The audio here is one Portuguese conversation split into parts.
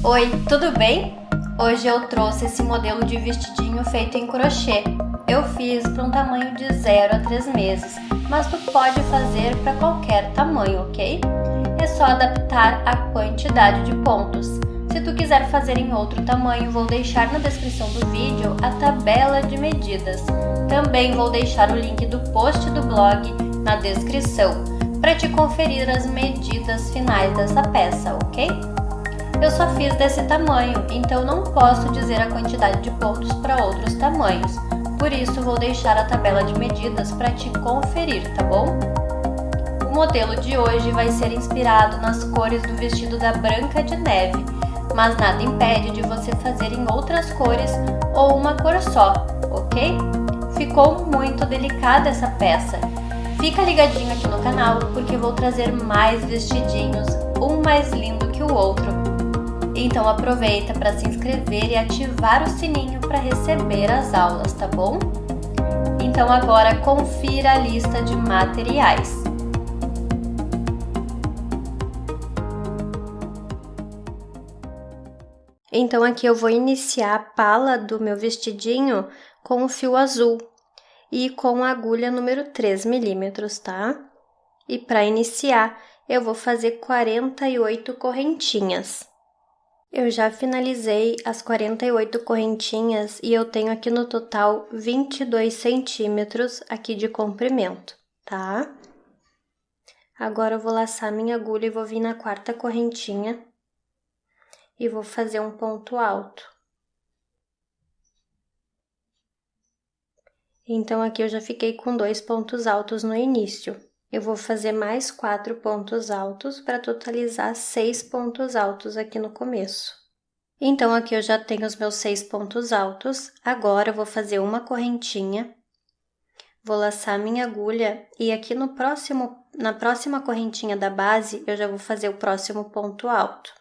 Oi, tudo bem? Hoje eu trouxe esse modelo de vestidinho feito em crochê. Eu fiz para um tamanho de 0 a 3 meses, mas tu pode fazer para qualquer tamanho, ok? É só adaptar a quantidade de pontos. Se tu quiser fazer em outro tamanho, vou deixar na descrição do vídeo a tabela de medidas. Também vou deixar o link do post do blog na descrição, para te conferir as medidas finais dessa peça, ok? Eu só fiz desse tamanho, então não posso dizer a quantidade de pontos para outros tamanhos. Por isso, vou deixar a tabela de medidas para te conferir, tá bom? O modelo de hoje vai ser inspirado nas cores do vestido da Branca de Neve, mas nada impede de você fazer em outras cores ou uma cor só, ok? Ficou muito delicada essa peça. Fica ligadinho aqui no canal, porque vou trazer mais vestidinhos, um mais lindo que o outro. Então aproveita para se inscrever e ativar o sininho para receber as aulas, tá bom? Então agora confira a lista de materiais. Então aqui eu vou iniciar a pala do meu vestidinho com o fio azul e com a agulha número 3 milímetros, tá? E para iniciar eu vou fazer 48 correntinhas. Eu já finalizei as 48 correntinhas e eu tenho aqui no total 22 centímetros aqui de comprimento, tá? Agora eu vou laçar minha agulha e vou vir na 4ª correntinha e vou fazer um ponto alto. Então, aqui eu já fiquei com 2 pontos altos no início. Eu vou fazer mais 4 pontos altos para totalizar 6 pontos altos aqui no começo. Então, aqui eu já tenho os meus 6 pontos altos. Agora, eu vou fazer uma correntinha, vou laçar minha agulha e aqui na próxima correntinha da base, eu já vou fazer o próximo ponto alto.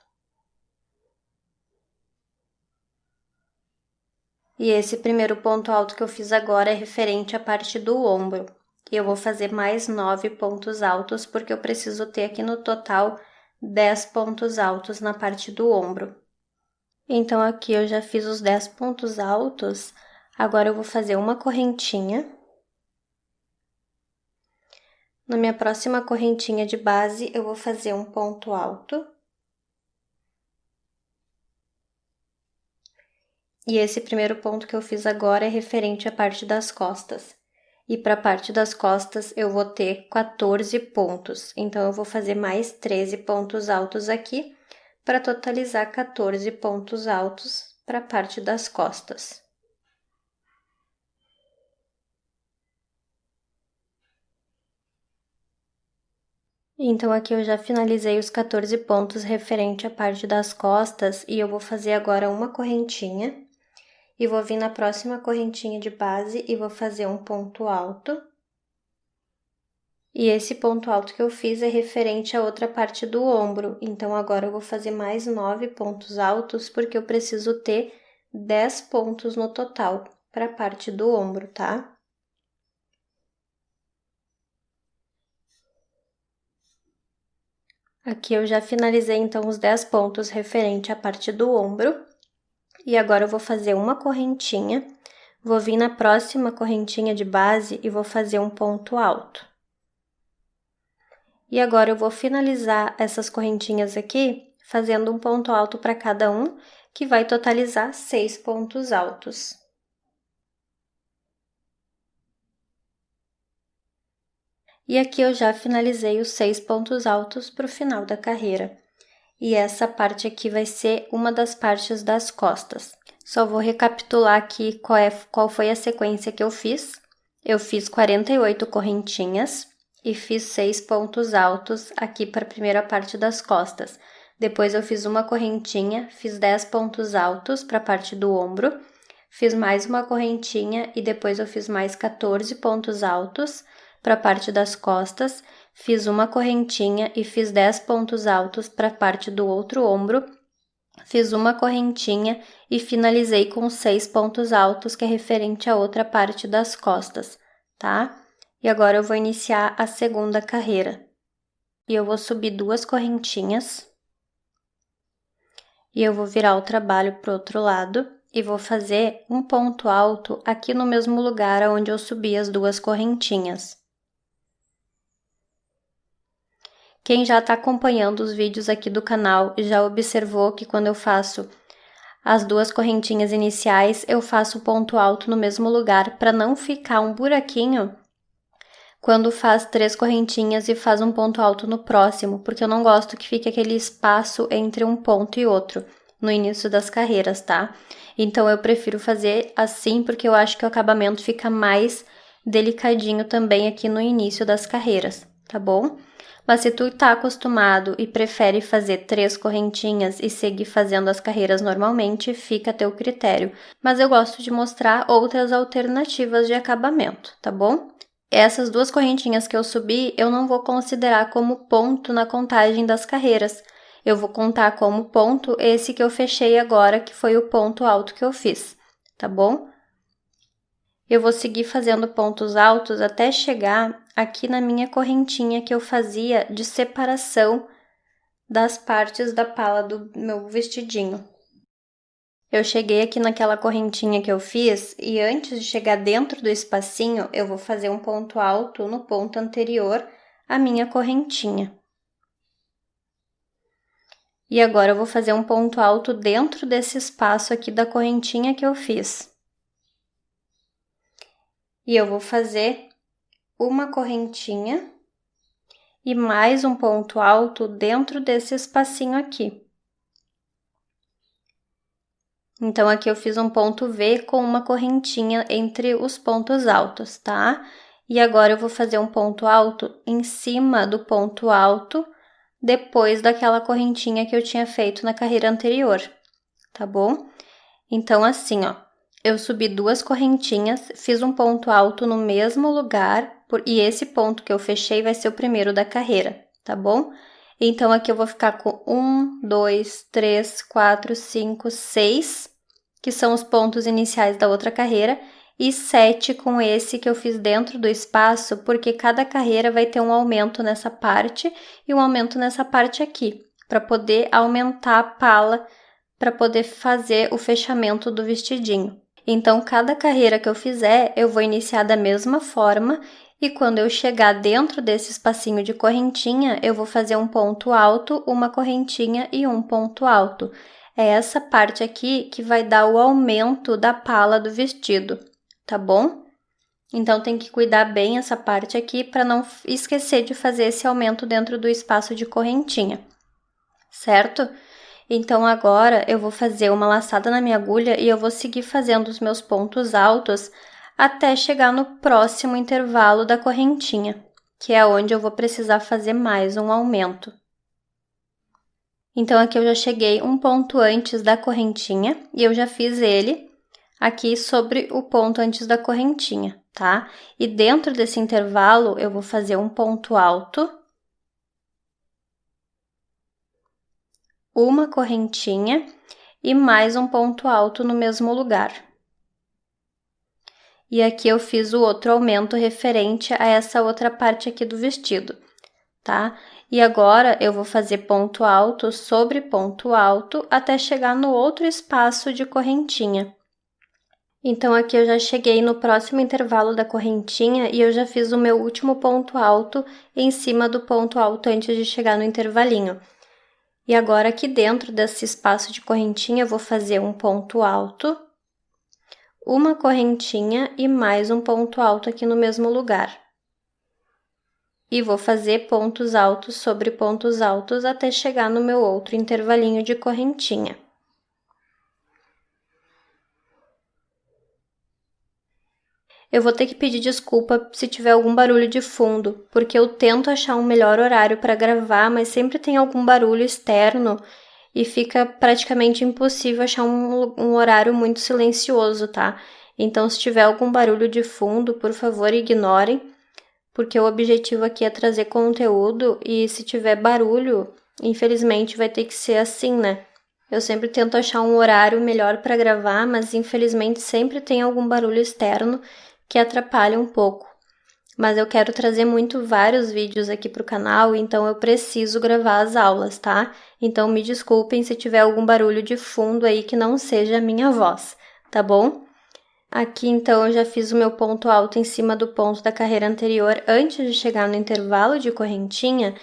E esse primeiro ponto alto que eu fiz agora é referente à parte do ombro. E eu vou fazer mais 9 pontos altos, porque eu preciso ter aqui no total 10 pontos altos na parte do ombro. Então, aqui eu já fiz os 10 pontos altos, agora eu vou fazer uma correntinha. Na minha próxima correntinha de base, eu vou fazer um ponto alto. E esse primeiro ponto que eu fiz agora é referente à parte das costas. E para a parte das costas eu vou ter 14 pontos. Então, eu vou fazer mais 13 pontos altos aqui, para totalizar 14 pontos altos para a parte das costas. Então, aqui eu já finalizei os 14 pontos referente à parte das costas e eu vou fazer agora uma correntinha. E vou vir na próxima correntinha de base e vou fazer um ponto alto. E esse ponto alto que eu fiz é referente à outra parte do ombro. Então, agora eu vou fazer mais 9 pontos altos, porque eu preciso ter 10 pontos no total para a parte do ombro, tá? Aqui eu já finalizei, então, os 10 pontos referente à parte do ombro. E agora eu vou fazer uma correntinha, vou vir na próxima correntinha de base e vou fazer um ponto alto. E agora eu vou finalizar essas correntinhas aqui, fazendo um ponto alto para cada um, que vai totalizar 6 pontos altos. E aqui eu já finalizei os 6 pontos altos para o final da carreira. E essa parte aqui vai ser uma das partes das costas. Só vou recapitular aqui qual foi a sequência que eu fiz. Eu fiz 48 correntinhas e fiz 6 pontos altos aqui para a primeira parte das costas. Depois eu fiz uma correntinha, fiz 10 pontos altos para a parte do ombro, fiz mais uma correntinha e depois eu fiz mais 14 pontos altos para a parte das costas, fiz uma correntinha e fiz 10 pontos altos para a parte do outro ombro, fiz uma correntinha e finalizei com 6 pontos altos, que é referente à outra parte das costas, tá? E agora eu vou iniciar a segunda carreira. E eu vou subir 2 correntinhas. E eu vou virar o trabalho para o outro lado e vou fazer um ponto alto aqui no mesmo lugar onde eu subi as duas correntinhas. Quem já está acompanhando os vídeos aqui do canal já observou que quando eu faço as duas correntinhas iniciais, eu faço o ponto alto no mesmo lugar para não ficar um buraquinho quando faz 3 correntinhas e faz um ponto alto no próximo, porque eu não gosto que fique aquele espaço entre um ponto e outro no início das carreiras, tá? Então, eu prefiro fazer assim, porque eu acho que o acabamento fica mais delicadinho também aqui no início das carreiras, tá bom? Mas se tu tá acostumado e prefere fazer 3 correntinhas e seguir fazendo as carreiras normalmente, fica a teu critério. Mas eu gosto de mostrar outras alternativas de acabamento, tá bom? Essas 2 correntinhas que eu subi, eu não vou considerar como ponto na contagem das carreiras. Eu vou contar como ponto esse que eu fechei agora, que foi o ponto alto que eu fiz, tá bom? Eu vou seguir fazendo pontos altos até chegar aqui na minha correntinha que eu fazia de separação das partes da pala do meu vestidinho. Eu cheguei aqui naquela correntinha que eu fiz e antes de chegar dentro do espacinho, eu vou fazer um ponto alto no ponto anterior à minha correntinha. E agora eu vou fazer um ponto alto dentro desse espaço aqui da correntinha que eu fiz. E eu vou fazer uma correntinha e mais um ponto alto dentro desse espacinho aqui. Então, aqui eu fiz um ponto V com uma correntinha entre os pontos altos, tá? E agora eu vou fazer um ponto alto em cima do ponto alto, depois daquela correntinha que eu tinha feito na carreira anterior, tá bom? Então, assim, ó, eu subi 2 correntinhas, fiz um ponto alto no mesmo lugar, e esse ponto que eu fechei vai ser o primeiro da carreira, tá bom? Então, aqui eu vou ficar com 1, 2, 3, 4, 5, 6, que são os pontos iniciais da outra carreira, e 7 com esse que eu fiz dentro do espaço, porque cada carreira vai ter um aumento nessa parte e um aumento nessa parte aqui, para poder aumentar a pala, para poder fazer o fechamento do vestidinho. Então, cada carreira que eu fizer, eu vou iniciar da mesma forma e quando eu chegar dentro desse espacinho de correntinha, eu vou fazer um ponto alto, uma correntinha e um ponto alto. É essa parte aqui que vai dar o aumento da pala do vestido, tá bom? Então, tem que cuidar bem essa parte aqui para não esquecer de fazer esse aumento dentro do espaço de correntinha, certo? Então, agora eu vou fazer uma laçada na minha agulha e eu vou seguir fazendo os meus pontos altos até chegar no próximo intervalo da correntinha, que é onde eu vou precisar fazer mais um aumento. Então, aqui eu já cheguei um ponto antes da correntinha e eu já fiz ele aqui sobre o ponto antes da correntinha, tá? E dentro desse intervalo, eu vou fazer um ponto alto, uma correntinha e mais um ponto alto no mesmo lugar. E aqui eu fiz o outro aumento referente a essa outra parte aqui do vestido, tá? E agora eu vou fazer ponto alto sobre ponto alto até chegar no outro espaço de correntinha. Então, aqui eu já cheguei no próximo intervalo da correntinha e eu já fiz o meu último ponto alto em cima do ponto alto antes de chegar no intervalinho. E agora, aqui dentro desse espaço de correntinha, eu vou fazer um ponto alto, uma correntinha e mais um ponto alto aqui no mesmo lugar. E vou fazer pontos altos sobre pontos altos até chegar no meu outro intervalinho de correntinha. Eu vou ter que pedir desculpa se tiver algum barulho de fundo, porque eu tento achar um melhor horário para gravar, mas sempre tem algum barulho externo e fica praticamente impossível achar um horário muito silencioso, tá? Então, se tiver algum barulho de fundo, por favor, ignorem, porque o objetivo aqui é trazer conteúdo e se tiver barulho, infelizmente vai ter que ser assim, né? Eu sempre tento achar um horário melhor para gravar, mas infelizmente sempre tem algum barulho externo que atrapalha um pouco. mas eu quero trazer vários vídeos aqui para o canal, então eu preciso gravar as aulas, tá? Então me desculpem se tiver algum barulho de fundo aí que não seja a minha voz, tá bom? Aqui, então, eu já fiz o meu ponto alto em cima do ponto da carreira anterior antes de chegar no intervalo de correntinha,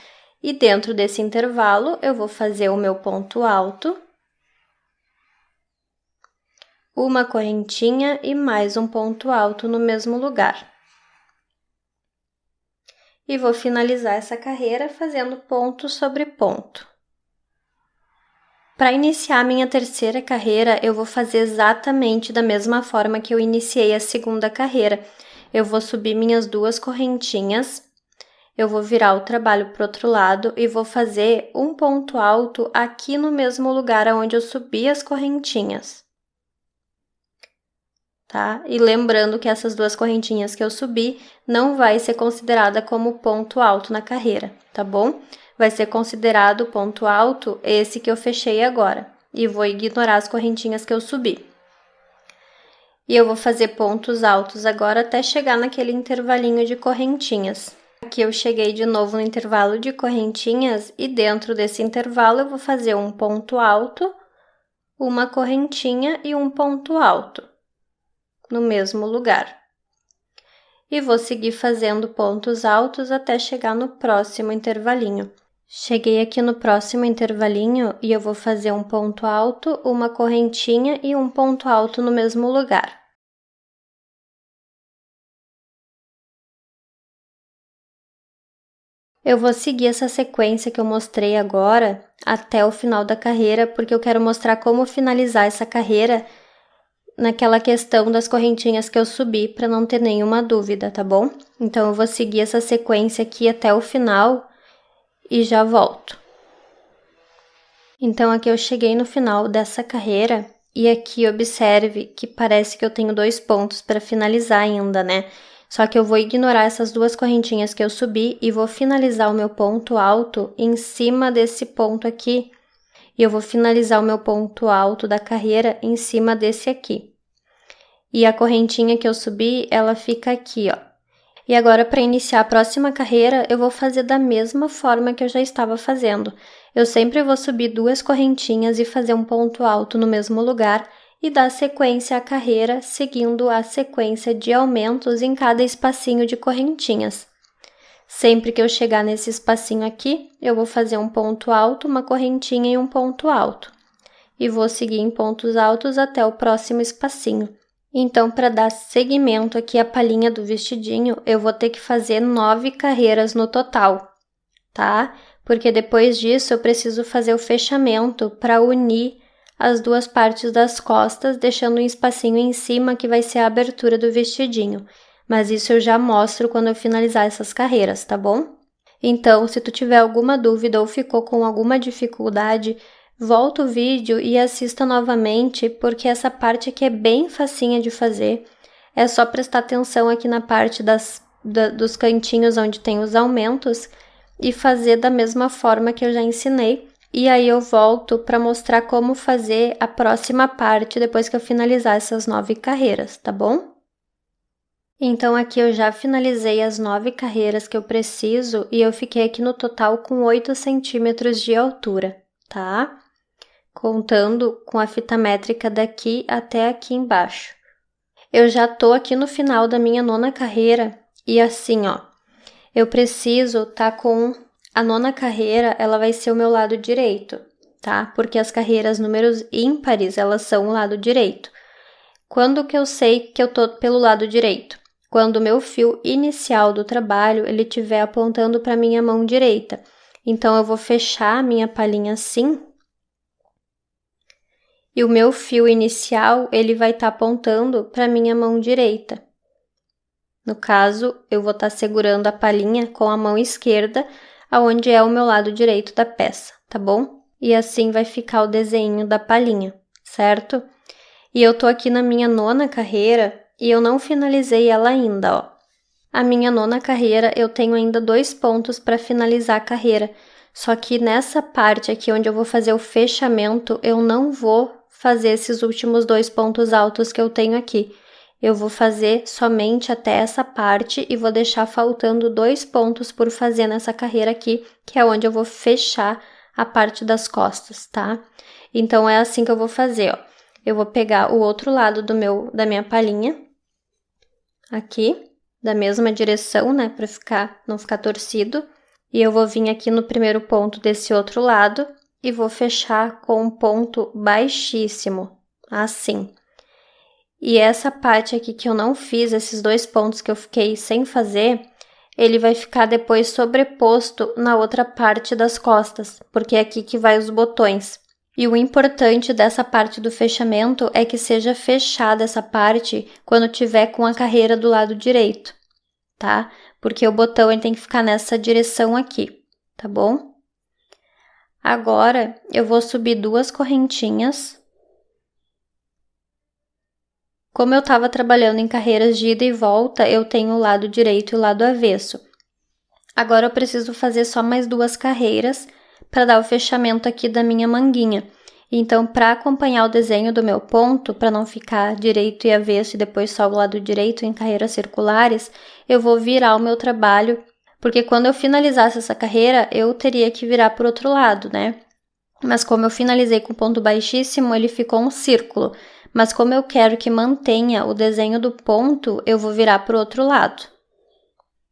e dentro desse intervalo eu vou fazer o meu ponto alto, uma correntinha e mais um ponto alto no mesmo lugar. E vou finalizar essa carreira fazendo ponto sobre ponto. Para iniciar a minha terceira carreira, eu vou fazer exatamente da mesma forma que eu iniciei a segunda carreira. Eu vou subir minhas 2 correntinhas, eu vou virar o trabalho para o outro lado e vou fazer um ponto alto aqui no mesmo lugar onde eu subi as correntinhas. Tá? E lembrando que essas 2 correntinhas que eu subi não vai ser considerada como ponto alto na carreira, tá bom? Vai ser considerado ponto alto esse que eu fechei agora, e vou ignorar as correntinhas que eu subi. E eu vou fazer pontos altos agora até chegar naquele intervalinho de correntinhas. Aqui eu cheguei de novo no intervalo de correntinhas e dentro desse intervalo eu vou fazer um ponto alto, uma correntinha e um ponto alto no mesmo lugar. E vou seguir fazendo pontos altos até chegar no próximo intervalinho. Cheguei aqui no próximo intervalinho e eu vou fazer um ponto alto, uma correntinha e um ponto alto no mesmo lugar. Eu vou seguir essa sequência que eu mostrei agora até o final da carreira, porque eu quero mostrar como finalizar essa carreira naquela questão das correntinhas que eu subi, para não ter nenhuma dúvida, tá bom? Então, eu vou seguir essa sequência aqui até o final e já volto. Então, aqui eu cheguei no final dessa carreira e aqui observe que parece que eu tenho 2 pontos para finalizar ainda, né? Só que eu vou ignorar essas 2 correntinhas que eu subi e vou finalizar o meu ponto alto em cima desse ponto aqui. E eu vou finalizar o meu ponto alto da carreira em cima desse aqui. E a correntinha que eu subi, ela fica aqui, ó. E agora, para iniciar a próxima carreira, eu vou fazer da mesma forma que eu já estava fazendo. Eu sempre vou subir 2 correntinhas e fazer um ponto alto no mesmo lugar e dar sequência à carreira, seguindo a sequência de aumentos em cada espacinho de correntinhas. Sempre que eu chegar nesse espacinho aqui, eu vou fazer um ponto alto, uma correntinha e um ponto alto. E vou seguir em pontos altos até o próximo espacinho. Então, para dar seguimento aqui à palhinha do vestidinho, eu vou ter que fazer 9 carreiras no total, tá? Porque depois disso eu preciso fazer o fechamento para unir as 2 partes das costas, deixando um espacinho em cima que vai ser a abertura do vestidinho. Mas isso eu já mostro quando eu finalizar essas carreiras, tá bom? Então, se tu tiver alguma dúvida ou ficou com alguma dificuldade, volta o vídeo e assista novamente, porque essa parte aqui é bem facinha de fazer. É só prestar atenção aqui na parte dos cantinhos onde tem os aumentos e fazer da mesma forma que eu já ensinei. E aí eu volto para mostrar como fazer a próxima parte depois que eu finalizar essas 9 carreiras, tá bom? Então, aqui eu já finalizei as 9 carreiras que eu preciso e eu fiquei aqui no total com 8 centímetros de altura, tá? Contando com a fita métrica daqui até aqui embaixo. Eu já tô aqui no final da minha 9ª carreira e assim, ó, eu preciso tá com a 9ª carreira, ela vai ser o meu lado direito, tá? Porque as carreiras números ímpares, elas são o lado direito. Quando que eu sei que eu tô pelo lado direito? Quando o meu fio inicial do trabalho, ele estiver apontando para minha mão direita. Então, eu vou fechar a minha palhinha assim. E o meu fio inicial, ele vai estar apontando para minha mão direita. No caso, eu vou estar segurando a palhinha com a mão esquerda, aonde é o meu lado direito da peça, tá bom? E assim vai ficar o desenho da palhinha, certo? E eu tô aqui na minha 9ª carreira e eu não finalizei ela ainda, ó. A minha 9ª carreira, eu tenho ainda 2 pontos para finalizar a carreira. Só que nessa parte aqui onde eu vou fazer o fechamento, eu não vou fazer esses últimos 2 pontos altos que eu tenho aqui. eu vou fazer somente até essa parte e vou deixar faltando 2 pontos por fazer nessa carreira aqui, que é onde eu vou fechar a parte das costas, tá? Então, é assim que eu vou fazer, ó. Eu vou pegar o outro lado da minha palhinha, aqui, da mesma direção, né, para não ficar torcido. E eu vou vir aqui no primeiro ponto desse outro lado e vou fechar com um ponto baixíssimo, assim. E essa parte aqui que eu não fiz, esses 2 pontos que eu fiquei sem fazer, ele vai ficar depois sobreposto na outra parte das costas, porque é aqui que vai os botões. E o importante dessa parte do fechamento é que seja fechada essa parte quando tiver com a carreira do lado direito, tá? Porque o botão ele tem que ficar nessa direção aqui, tá bom? Agora, eu vou subir 2 correntinhas. Como eu estava trabalhando em carreiras de ida e volta, eu tenho o lado direito e o lado avesso. Agora, eu preciso fazer só mais 2 carreiras para dar o fechamento aqui da minha manguinha. Então, para acompanhar o desenho do meu ponto, para não ficar direito e avesso e depois só o lado direito em carreiras circulares, eu vou virar o meu trabalho, porque quando eu finalizasse essa carreira, eu teria que virar para o outro lado, né? Mas como eu finalizei com ponto baixíssimo, ele ficou um círculo. Mas como eu quero que mantenha o desenho do ponto, eu vou virar para o outro lado.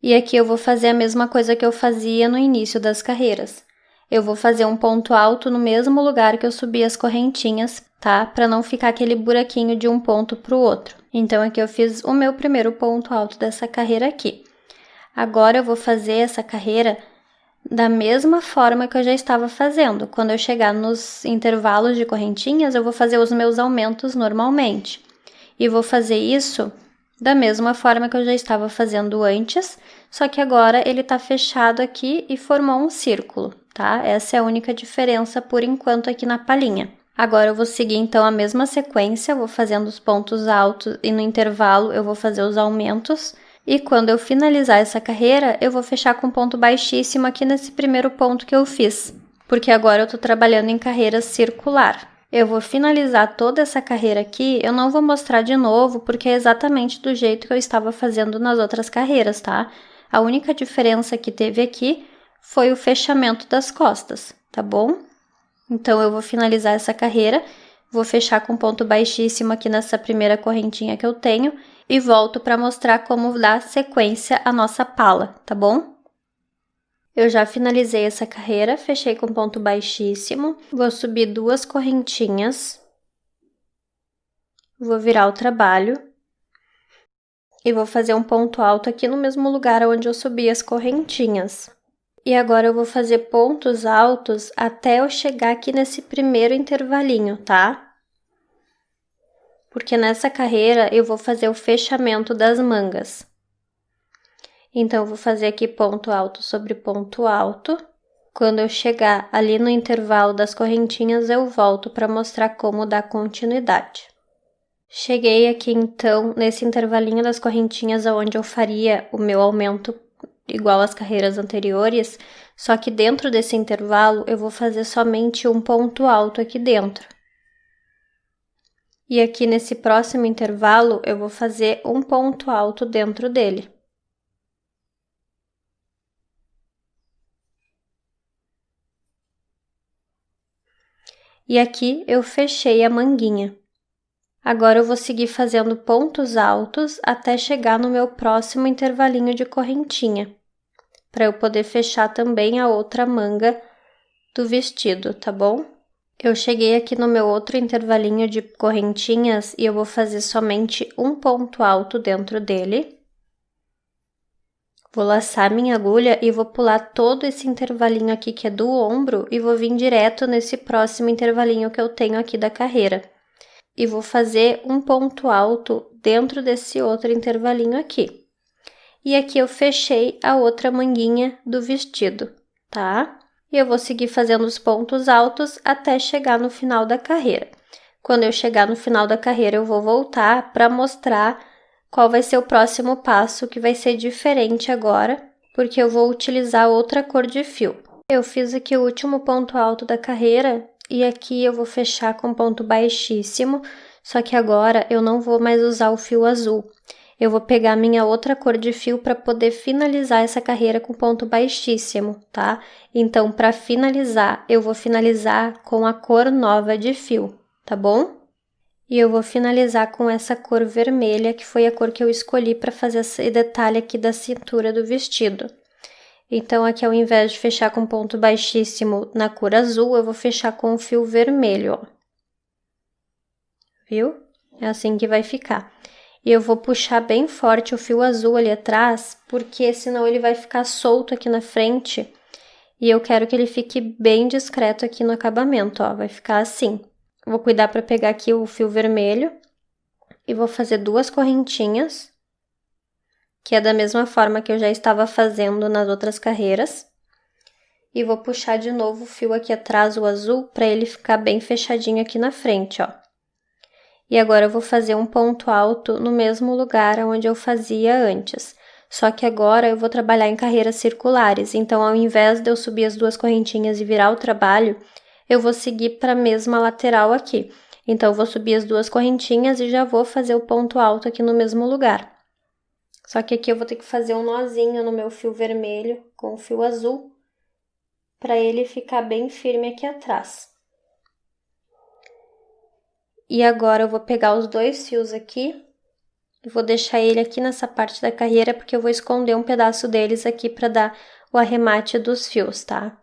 E aqui eu vou fazer a mesma coisa que eu fazia no início das carreiras. Eu vou fazer um ponto alto no mesmo lugar que eu subi as correntinhas, tá? Para não ficar aquele buraquinho de um ponto para o outro. Então, aqui eu fiz o meu primeiro ponto alto dessa carreira aqui. Agora, eu vou fazer essa carreira da mesma forma que eu já estava fazendo. Quando eu chegar nos intervalos de correntinhas, eu vou fazer os meus aumentos normalmente. E vou fazer isso da mesma forma que eu já estava fazendo antes, só que agora ele está fechado aqui e formou um círculo, tá? Essa é a única diferença por enquanto aqui na palhinha. Agora eu vou seguir então a mesma sequência, vou fazendo os pontos altos e no intervalo eu vou fazer os aumentos. E quando eu finalizar essa carreira, eu vou fechar com ponto baixíssimo aqui nesse primeiro ponto que eu fiz, porque agora eu tô trabalhando em carreira circular. Eu vou finalizar toda essa carreira aqui, eu não vou mostrar de novo, porque é exatamente do jeito que eu estava fazendo nas outras carreiras, tá? A única diferença que teve aqui foi o fechamento das costas, tá bom? Então, eu vou finalizar essa carreira, vou fechar com ponto baixíssimo aqui nessa primeira correntinha que eu tenho e volto para mostrar como dar sequência à nossa pala, tá bom? Eu já finalizei essa carreira, fechei com ponto baixíssimo, vou subir 2 correntinhas, vou virar o trabalho e vou fazer um ponto alto aqui no mesmo lugar onde eu subi as correntinhas. E agora eu vou fazer pontos altos até eu chegar aqui nesse primeiro intervalinho, tá? Porque nessa carreira eu vou fazer o fechamento das mangas. Então, eu vou fazer aqui ponto alto sobre ponto alto. Quando eu chegar ali no intervalo das correntinhas, eu volto para mostrar como dar continuidade. Cheguei aqui, então, nesse intervalinho das correntinhas, onde eu faria o meu aumento igual às carreiras anteriores, só que dentro desse intervalo, eu vou fazer somente um ponto alto aqui dentro. E aqui nesse próximo intervalo, eu vou fazer um ponto alto dentro dele. E aqui eu fechei a manguinha. Agora eu vou seguir fazendo pontos altos até chegar no meu próximo intervalinho de correntinha, para eu poder fechar também a outra manga do vestido, tá bom? Eu cheguei aqui no meu outro intervalinho de correntinhas e eu vou fazer somente um ponto alto dentro dele. Vou laçar minha agulha e vou pular todo esse intervalinho aqui que é do ombro e vou vir direto nesse próximo intervalinho que eu tenho aqui da carreira. E vou fazer um ponto alto dentro desse outro intervalinho aqui. E aqui eu fechei a outra manguinha do vestido, tá? E eu vou seguir fazendo os pontos altos até chegar no final da carreira. Quando eu chegar no final da carreira, eu vou voltar para mostrar qual vai ser o próximo passo, que vai ser diferente agora, porque eu vou utilizar outra cor de fio. Eu fiz aqui o último ponto alto da carreira e aqui eu vou fechar com ponto baixíssimo, Só que agora eu não vou mais usar o fio azul. Eu vou pegar minha outra cor de fio para poder finalizar essa carreira com ponto baixíssimo, tá? Então, para finalizar, eu vou finalizar com a cor nova de fio, tá bom? E eu vou finalizar com essa cor vermelha, que foi a cor que eu escolhi para fazer esse detalhe aqui da cintura do vestido. Então, aqui ao invés de fechar com ponto baixíssimo na cor azul, eu vou fechar com o fio vermelho, ó. Viu? É assim que vai ficar. E eu vou puxar bem forte o fio azul ali atrás, porque senão ele vai ficar solto aqui na frente. E eu quero que ele fique bem discreto aqui no acabamento, ó. Vai ficar assim. Vou cuidar para pegar aqui o fio vermelho e vou fazer 2 correntinhas, que é da mesma forma que eu já estava fazendo nas outras carreiras. E vou puxar de novo o fio aqui atrás, o azul, para ele ficar bem fechadinho aqui na frente, ó. E agora eu vou fazer um ponto alto no mesmo lugar onde eu fazia antes. Só que agora eu vou trabalhar em carreiras circulares, então ao invés de eu subir as 2 correntinhas e virar o trabalho, eu vou seguir para a mesma lateral aqui. Então eu vou subir as 2 correntinhas e já vou fazer o ponto alto aqui no mesmo lugar. Só que aqui eu vou ter que fazer um nozinho no meu fio vermelho com o fio azul, para ele ficar bem firme aqui atrás. E agora eu vou pegar os 2 fios aqui e vou deixar ele aqui nessa parte da carreira, porque eu vou esconder um pedaço deles aqui para dar o arremate dos fios, tá?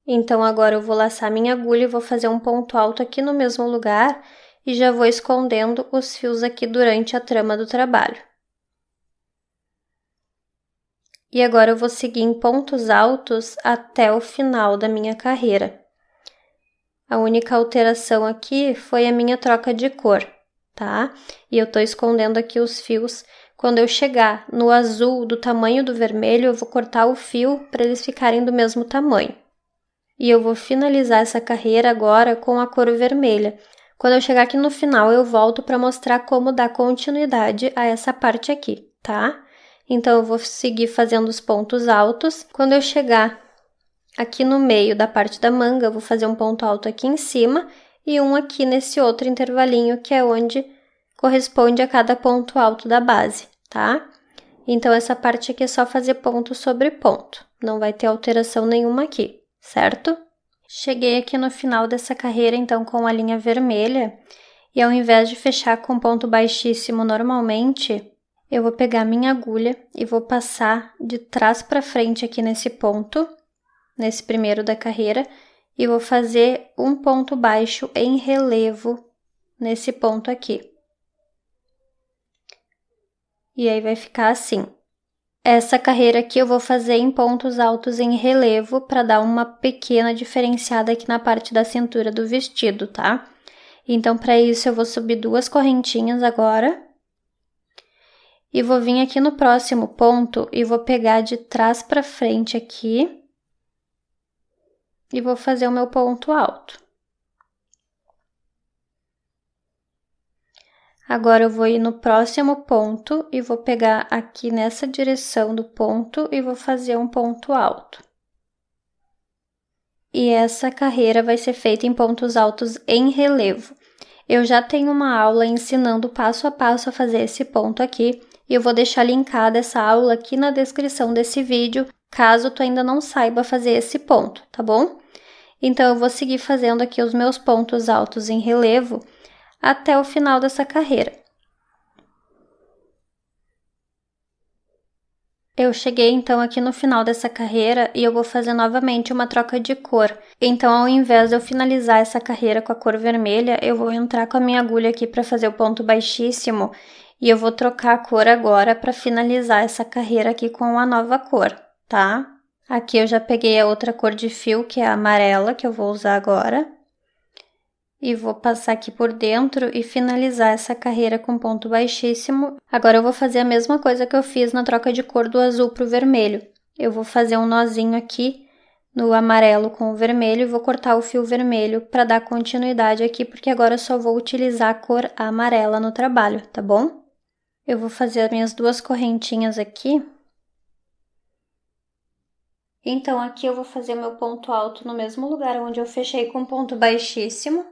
Então, agora eu vou laçar minha agulha e vou fazer um ponto alto aqui no mesmo lugar e já vou escondendo os fios aqui durante a trama do trabalho. E agora eu vou seguir em pontos altos até o final da minha carreira. A única alteração aqui foi a minha troca de cor, tá? E eu tô escondendo aqui os fios. Quando eu chegar no azul do tamanho do vermelho, eu vou cortar o fio para eles ficarem do mesmo tamanho. E eu vou finalizar essa carreira agora com a cor vermelha. Quando eu chegar aqui no final, eu volto para mostrar como dar continuidade a essa parte aqui, tá? Então, eu vou seguir fazendo os pontos altos. Quando eu chegar aqui no meio da parte da manga, eu vou fazer um ponto alto aqui em cima e um aqui nesse outro intervalinho, que é onde corresponde a cada ponto alto da base, tá? Então, essa parte aqui é só fazer ponto sobre ponto, não vai ter alteração nenhuma aqui, certo? Cheguei aqui no final dessa carreira, então, com a linha vermelha, e ao invés de fechar com ponto baixíssimo normalmente, eu vou pegar minha agulha e vou passar de trás para frente aqui nesse ponto, nesse primeiro da carreira, e vou fazer um ponto baixo em relevo nesse ponto aqui. E aí vai ficar assim. Essa carreira aqui eu vou fazer em pontos altos em relevo para dar uma pequena diferenciada aqui na parte da cintura do vestido, tá? Então, para isso eu vou subir 2 correntinhas agora. E vou vir aqui no próximo ponto e vou pegar de trás para frente aqui. E vou fazer o meu ponto alto. Agora eu vou ir no próximo ponto e vou pegar aqui nessa direção do ponto e vou fazer um ponto alto. E essa carreira vai ser feita em pontos altos em relevo. Eu já tenho uma aula ensinando passo a passo a fazer esse ponto aqui, e eu vou deixar linkada essa aula aqui na descrição desse vídeo, caso tu ainda não saiba fazer esse ponto, tá bom? Então, eu vou seguir fazendo aqui os meus pontos altos em relevo até o final dessa carreira. Eu cheguei, então, aqui no final dessa carreira e eu vou fazer novamente uma troca de cor. Então, ao invés de eu finalizar essa carreira com a cor vermelha, eu vou entrar com a minha agulha aqui para fazer o ponto baixíssimo e eu vou trocar a cor agora para finalizar essa carreira aqui com a nova cor, tá? Aqui eu já peguei a outra cor de fio, que é a amarela, que eu vou usar agora. E vou passar aqui por dentro e finalizar essa carreira com ponto baixíssimo. Agora eu vou fazer a mesma coisa que eu fiz na troca de cor do azul para o vermelho. Eu vou fazer um nozinho aqui no amarelo com o vermelho e vou cortar o fio vermelho para dar continuidade aqui, porque agora eu só vou utilizar a cor amarela no trabalho, tá bom? Eu vou fazer as minhas 2 correntinhas aqui. Então, aqui eu vou fazer meu ponto alto no mesmo lugar onde eu fechei com ponto baixíssimo.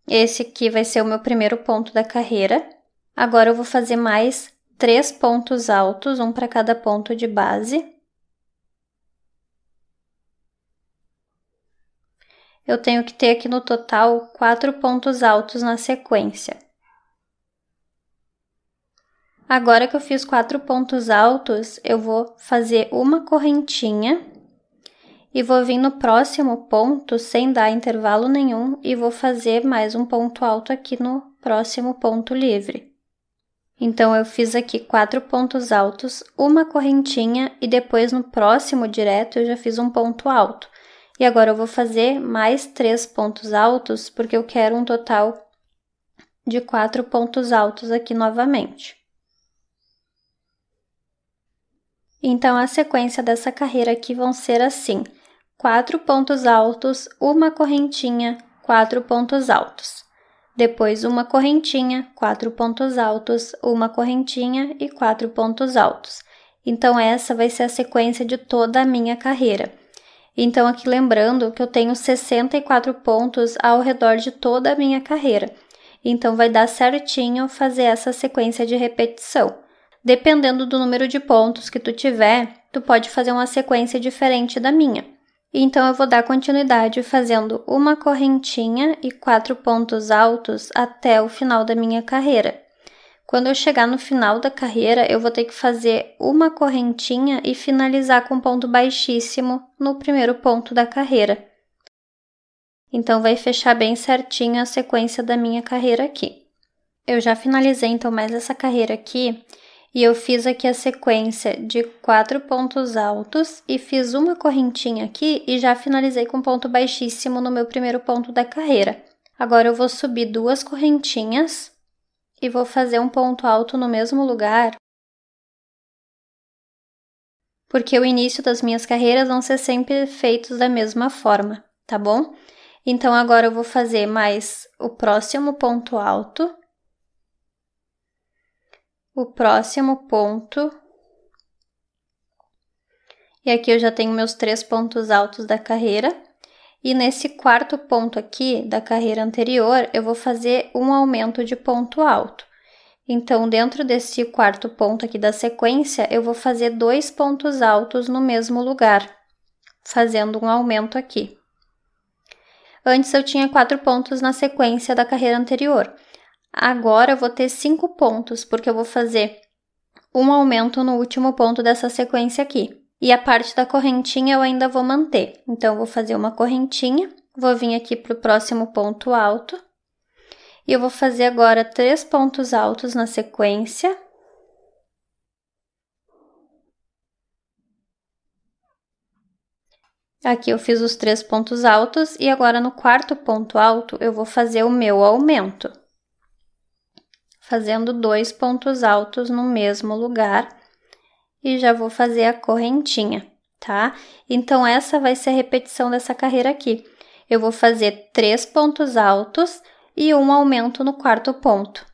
Esse aqui vai ser o meu primeiro ponto da carreira. Agora eu vou fazer mais 3 pontos altos, um para cada ponto de base. Eu tenho que ter aqui no total 4 pontos altos na sequência. Agora que eu fiz 4 pontos altos, eu vou fazer uma correntinha e vou vir no próximo ponto sem dar intervalo nenhum e vou fazer mais um ponto alto aqui no próximo ponto livre. Então, eu fiz aqui 4 pontos altos, uma correntinha e depois no próximo direto eu já fiz um ponto alto. E agora eu vou fazer mais 3 pontos altos, porque eu quero um total de 4 pontos altos aqui novamente. Então, a sequência dessa carreira aqui vão ser assim: 4 pontos altos, uma correntinha, 4 pontos altos. Depois, uma correntinha, 4 pontos altos, uma correntinha e 4 pontos altos. Então, essa vai ser a sequência de toda a minha carreira. Então, aqui lembrando que eu tenho 64 pontos ao redor de toda a minha carreira. Então, vai dar certinho fazer essa sequência de repetição. Dependendo do número de pontos que tu tiver, tu pode fazer uma sequência diferente da minha. Então, eu vou dar continuidade fazendo uma correntinha e 4 pontos altos até o final da minha carreira. Quando eu chegar no final da carreira, eu vou ter que fazer uma correntinha e finalizar com ponto baixíssimo no primeiro ponto da carreira. Então, vai fechar bem certinho a sequência da minha carreira aqui. Eu já finalizei, então, mais essa carreira aqui. E eu fiz aqui a sequência de 4 pontos altos e fiz uma correntinha aqui e já finalizei com ponto baixíssimo no meu primeiro ponto da carreira. Agora eu vou subir 2 correntinhas e vou fazer um ponto alto no mesmo lugar, porque o início das minhas carreiras vão ser sempre feitos da mesma forma, tá bom? Então, agora eu vou fazer mais o próximo ponto alto, o próximo ponto, e aqui eu já tenho meus 3 pontos altos da carreira, e nesse quarto ponto aqui da carreira anterior, eu vou fazer um aumento de ponto alto. Então, dentro desse quarto ponto aqui da sequência, eu vou fazer 2 pontos altos no mesmo lugar, fazendo um aumento aqui. Antes eu tinha 4 pontos na sequência da carreira anterior. Agora eu vou ter 5 pontos, porque eu vou fazer um aumento no último ponto dessa sequência aqui. E a parte da correntinha eu ainda vou manter. Então, eu vou fazer uma correntinha, vou vir aqui para o próximo ponto alto. E eu vou fazer agora 3 pontos altos na sequência. Aqui eu fiz os 3 pontos altos e agora no quarto ponto alto eu vou fazer o meu aumento, fazendo 2 pontos altos no mesmo lugar e já vou fazer a correntinha, tá? Então, essa vai ser a repetição dessa carreira aqui. Eu vou fazer 3 pontos altos e um aumento no quarto ponto,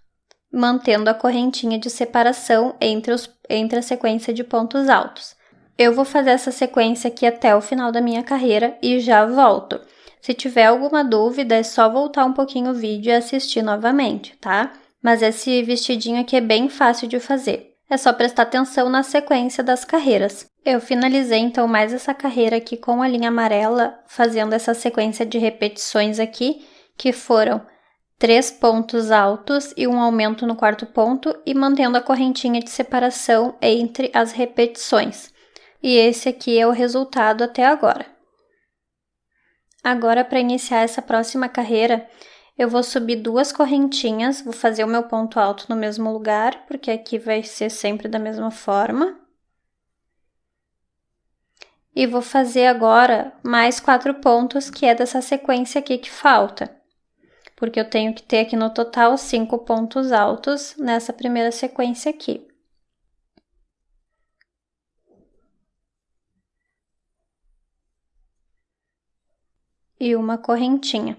mantendo a correntinha de separação entre a sequência de pontos altos. Eu vou fazer essa sequência aqui até o final da minha carreira e já volto. Se tiver alguma dúvida, é só voltar um pouquinho o vídeo e assistir novamente, tá? Mas esse vestidinho aqui é bem fácil de fazer. É só prestar atenção na sequência das carreiras. Eu finalizei, então, mais essa carreira aqui com a linha amarela, fazendo essa sequência de repetições aqui, que foram 3 pontos altos e um aumento no quarto ponto e mantendo a correntinha de separação entre as repetições. E esse aqui é o resultado até agora. Agora, para iniciar essa próxima carreira, eu vou subir 2 correntinhas, vou fazer o meu ponto alto no mesmo lugar, porque aqui vai ser sempre da mesma forma. E vou fazer agora mais 4 pontos, que é dessa sequência aqui que falta. Porque eu tenho que ter aqui no total 5 pontos altos nessa primeira sequência aqui. E uma correntinha.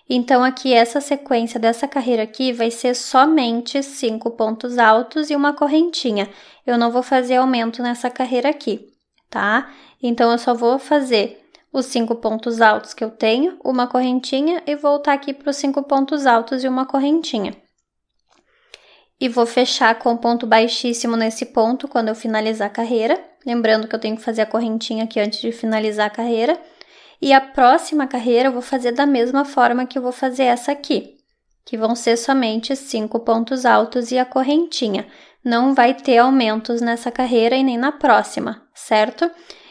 Então, aqui, essa sequência dessa carreira aqui vai ser somente 5 pontos altos e uma correntinha. Eu não vou fazer aumento nessa carreira aqui, tá? Então, eu só vou fazer os 5 pontos altos que eu tenho, uma correntinha e voltar aqui para os 5 pontos altos e uma correntinha. E vou fechar com ponto baixíssimo nesse ponto quando eu finalizar a carreira. Lembrando que eu tenho que fazer a correntinha aqui antes de finalizar a carreira. E a próxima carreira eu vou fazer da mesma forma que eu vou fazer essa aqui, que vão ser somente 5 pontos altos e a correntinha. Não vai ter aumentos nessa carreira e nem na próxima, certo?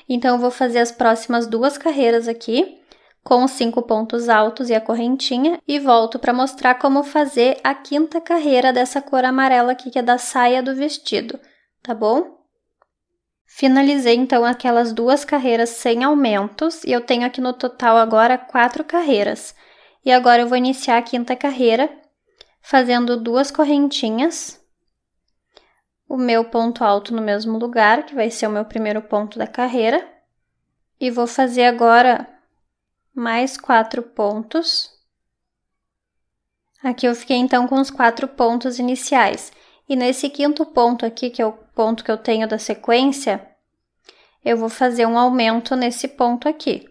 Então, eu vou fazer as próximas 2 carreiras aqui, com os 5 pontos altos e a correntinha, e volto para mostrar como fazer a 5ª carreira dessa cor amarela aqui, que é da saia do vestido, tá bom? Finalizei, então, aquelas 2 carreiras sem aumentos, e eu tenho aqui no total agora 4 carreiras. E agora eu vou iniciar a 5ª carreira, fazendo 2 correntinhas, o meu ponto alto no mesmo lugar, que vai ser o meu primeiro ponto da carreira, e vou fazer agora mais 4 pontos. Aqui eu fiquei então com os 4 pontos iniciais. E nesse 5º ponto aqui, que é o ponto que eu tenho da sequência, eu vou fazer um aumento nesse ponto aqui,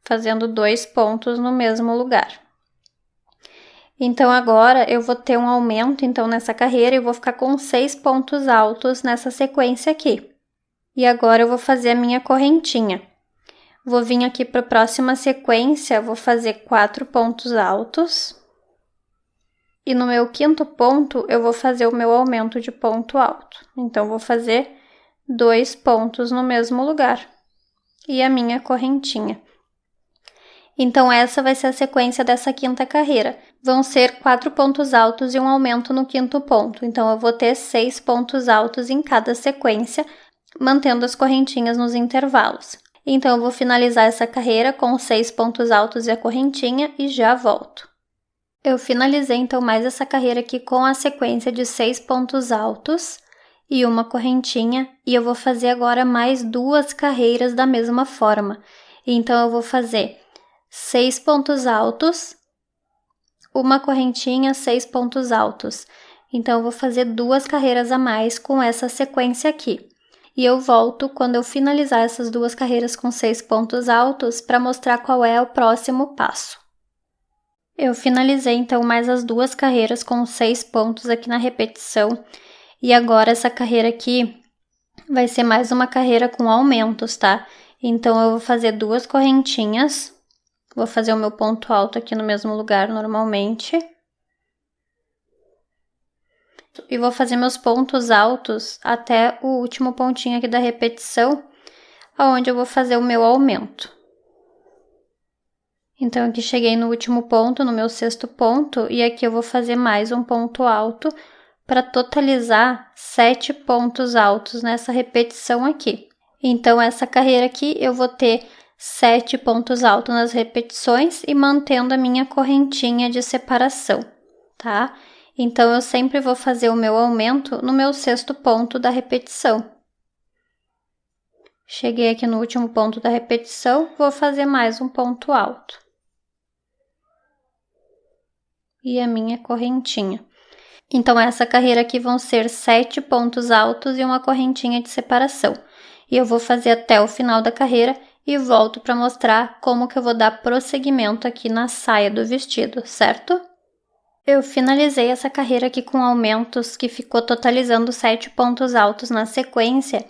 fazendo 2 pontos no mesmo lugar. Então, agora eu vou ter um aumento então nessa carreira e vou ficar com 6 pontos altos nessa sequência aqui. E agora eu vou fazer a minha correntinha. Vou vir aqui para a próxima sequência, vou fazer 4 pontos altos. E no meu 5º ponto, eu vou fazer o meu aumento de ponto alto. Então, vou fazer 2 pontos no mesmo lugar. E a minha correntinha. Então, essa vai ser a sequência dessa 5ª carreira. Vão ser 4 pontos altos e um aumento no 5º ponto. Então, eu vou ter 6 pontos altos em cada sequência, mantendo as correntinhas nos intervalos. Então, eu vou finalizar essa carreira com 6 pontos altos e a correntinha e já volto. Eu finalizei, então, mais essa carreira aqui com a sequência de 6 pontos altos e uma correntinha. E eu vou fazer agora mais 2 carreiras da mesma forma. Então, eu vou fazer 6 pontos altos, uma correntinha, 6 pontos altos. Então, eu vou fazer 2 carreiras a mais com essa sequência aqui. E eu volto quando eu finalizar essas 2 carreiras com 6 pontos altos para mostrar qual é o próximo passo. Eu finalizei, então, mais as 2 carreiras com 6 pontos aqui na repetição. E agora, essa carreira aqui vai ser mais uma carreira com aumentos, tá? Então, eu vou fazer 2 correntinhas. Vou fazer o meu ponto alto aqui no mesmo lugar normalmente. E vou fazer meus pontos altos até o último pontinho aqui da repetição, onde eu vou fazer o meu aumento. Então, aqui cheguei no último ponto, no meu 6º ponto, e aqui eu vou fazer mais um ponto alto para totalizar 7 pontos altos nessa repetição aqui. Então, essa carreira aqui eu vou ter 7 pontos altos nas repetições e mantendo a minha correntinha de separação, tá? Então, eu sempre vou fazer o meu aumento no meu 6º ponto da repetição. Cheguei aqui no último ponto da repetição, vou fazer mais um ponto alto. E a minha correntinha. Então, essa carreira aqui vão ser 7 pontos altos e uma correntinha de separação. E eu vou fazer até o final da carreira e volto para mostrar como que eu vou dar prosseguimento aqui na saia do vestido, certo? Eu finalizei essa carreira aqui com aumentos que ficou totalizando 7 pontos altos na sequência.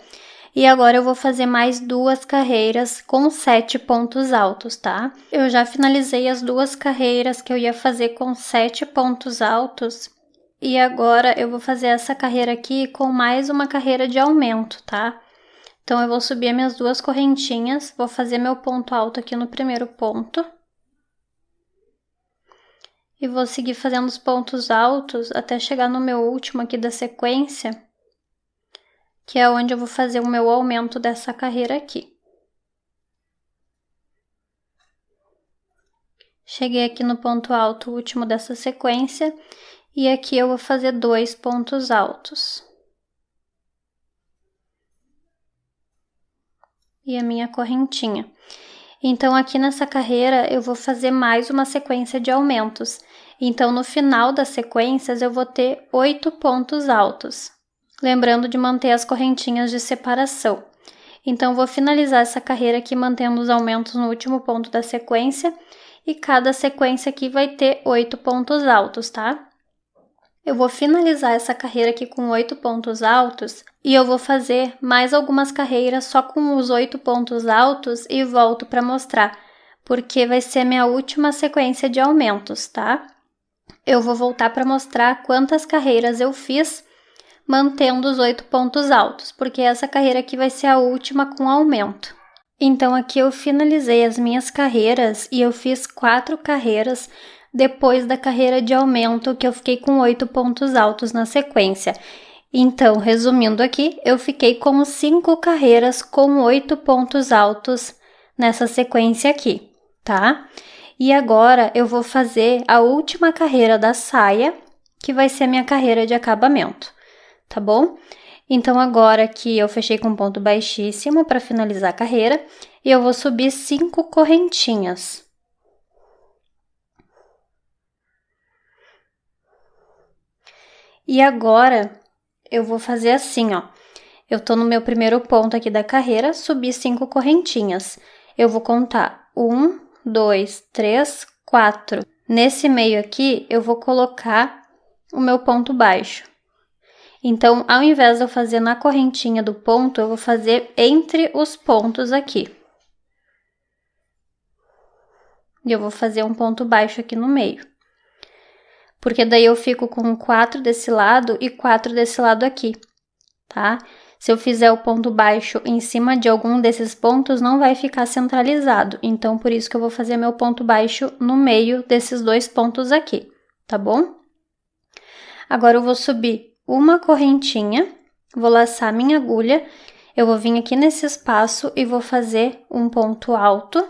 E agora eu vou fazer mais 2 carreiras com 7 pontos altos, tá? Eu já finalizei as 2 carreiras que eu ia fazer com 7 pontos altos. E agora eu vou fazer essa carreira aqui com mais uma carreira de aumento, tá? Então, eu vou subir as minhas 2 correntinhas, vou fazer meu ponto alto aqui no primeiro ponto. E vou seguir fazendo os pontos altos até chegar no meu último aqui da sequência, que é onde eu vou fazer o meu aumento dessa carreira aqui. Cheguei aqui no ponto alto último dessa sequência, e aqui eu vou fazer 2 pontos altos. E a minha correntinha. Então, aqui nessa carreira, eu vou fazer mais uma sequência de aumentos. Então, no final das sequências, eu vou ter 8 pontos altos. Lembrando de manter as correntinhas de separação. Então, vou finalizar essa carreira aqui mantendo os aumentos no último ponto da sequência e cada sequência aqui vai ter 8 pontos altos, tá? Eu vou finalizar essa carreira aqui com 8 pontos altos e eu vou fazer mais algumas carreiras só com os 8 pontos altos e volto para mostrar, porque vai ser a minha última sequência de aumentos, tá? Eu vou voltar para mostrar quantas carreiras eu fiz mantendo os 8 pontos altos, porque essa carreira aqui vai ser a última com aumento. Então, aqui eu finalizei as minhas carreiras e eu fiz 4 carreiras depois da carreira de aumento, que eu fiquei com 8 pontos altos na sequência. Então, resumindo aqui, eu fiquei com 5 carreiras com 8 pontos altos nessa sequência aqui, tá? E agora eu vou fazer a última carreira da saia, que vai ser a minha carreira de acabamento, tá bom? Então, agora aqui eu fechei com ponto baixíssimo para finalizar a carreira e eu vou subir 5 correntinhas. E agora eu vou fazer assim, ó. Eu tô no meu primeiro ponto aqui da carreira, subi 5 correntinhas. Eu vou contar 1, 2, 3, 4. Nesse meio aqui, eu vou colocar o meu ponto baixo. Então, ao invés de eu fazer na correntinha do ponto, eu vou fazer entre os pontos aqui. E eu vou fazer um ponto baixo aqui no meio. Porque daí eu fico com 4 desse lado e 4 desse lado aqui, tá? Se eu fizer o ponto baixo em cima de algum desses pontos, não vai ficar centralizado. Então, por isso que eu vou fazer meu ponto baixo no meio desses 2 pontos aqui, tá bom? Agora, eu vou subir uma correntinha, vou laçar minha agulha, eu vou vir aqui nesse espaço e vou fazer um ponto alto.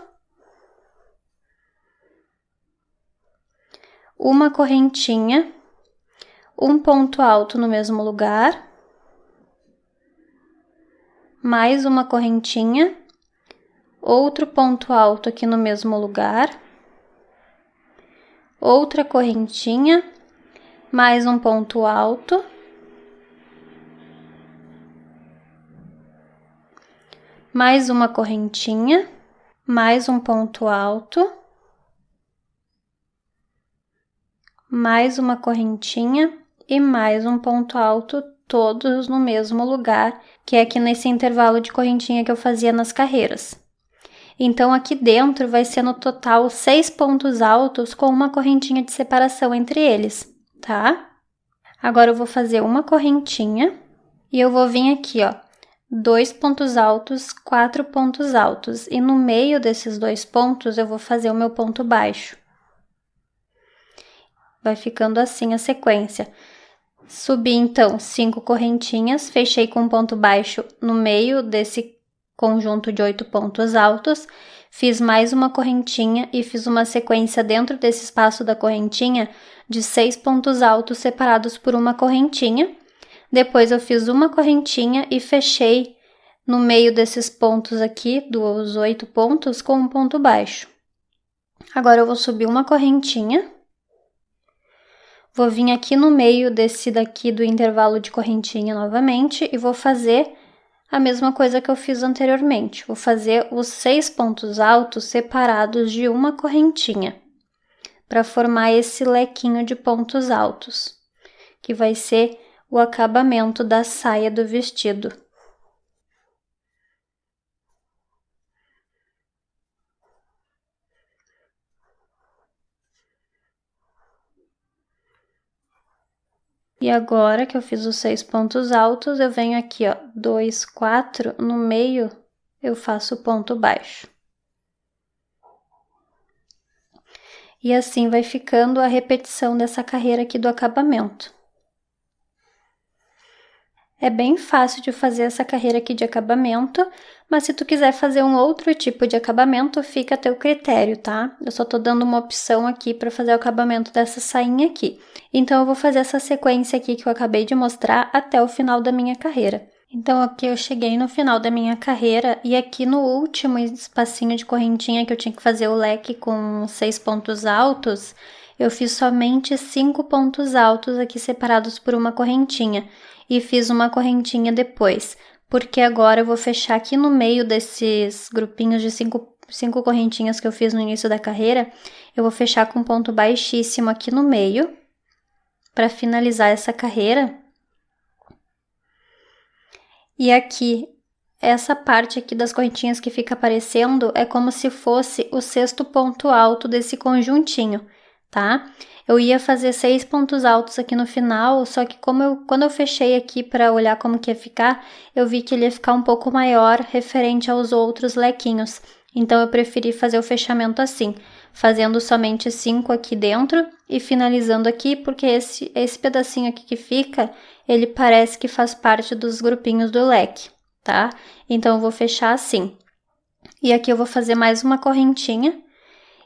Uma correntinha, um ponto alto no mesmo lugar, mais uma correntinha, outro ponto alto aqui no mesmo lugar, outra correntinha, mais um ponto alto, mais uma correntinha, mais um ponto alto, mais uma correntinha e mais um ponto alto, todos no mesmo lugar, que é aqui nesse intervalo de correntinha que eu fazia nas carreiras. Então, aqui dentro vai ser no total 6 pontos altos com uma correntinha de separação entre eles, tá? Agora, eu vou fazer uma correntinha e eu vou vir aqui, ó, 2 pontos altos, 4 pontos altos. E no meio desses 2 pontos, eu vou fazer o meu ponto baixo. Vai ficando assim a sequência. Subi, então, 5 correntinhas, fechei com um ponto baixo no meio desse conjunto de 8 pontos altos, fiz mais uma correntinha e fiz uma sequência dentro desse espaço da correntinha de 6 pontos altos separados por uma correntinha. Depois eu fiz uma correntinha e fechei no meio desses pontos aqui, dos 8 pontos, com um ponto baixo. Agora eu vou subir uma correntinha. Vou vir aqui no meio desse daqui do intervalo de correntinha novamente e vou fazer a mesma coisa que eu fiz anteriormente. Vou fazer os 6 pontos altos separados de uma correntinha, para formar esse lequinho de pontos altos, que vai ser o acabamento da saia do vestido. E agora que eu fiz os 6 pontos altos, eu venho aqui, ó, 2, 4, no meio eu faço o ponto baixo. E assim vai ficando a repetição dessa carreira aqui do acabamento. É bem fácil de fazer essa carreira aqui de acabamento, mas se tu quiser fazer um outro tipo de acabamento, fica a teu critério, tá? Eu só tô dando uma opção aqui para fazer o acabamento dessa sainha aqui. Então, eu vou fazer essa sequência aqui que eu acabei de mostrar até o final da minha carreira. Então, aqui eu cheguei no final da minha carreira e aqui no último espacinho de correntinha que eu tinha que fazer o leque com 6 pontos altos, eu fiz somente 5 pontos altos aqui separados por uma correntinha. E fiz uma correntinha depois, porque agora eu vou fechar aqui no meio desses grupinhos de cinco correntinhas que eu fiz no início da carreira, eu vou fechar com ponto baixíssimo aqui no meio, para finalizar essa carreira. E aqui, essa parte aqui das correntinhas que fica aparecendo é como se fosse o sexto ponto alto desse conjuntinho, tá? Eu ia fazer 6 pontos altos aqui no final, só que quando eu fechei aqui para olhar como que ia ficar, eu vi que ele ia ficar um pouco maior referente aos outros lequinhos. Então, eu preferi fazer o fechamento assim, fazendo somente 5 aqui dentro e finalizando aqui, porque esse pedacinho aqui que fica, ele parece que faz parte dos grupinhos do leque, tá? Então, eu vou fechar assim. E aqui eu vou fazer mais uma correntinha.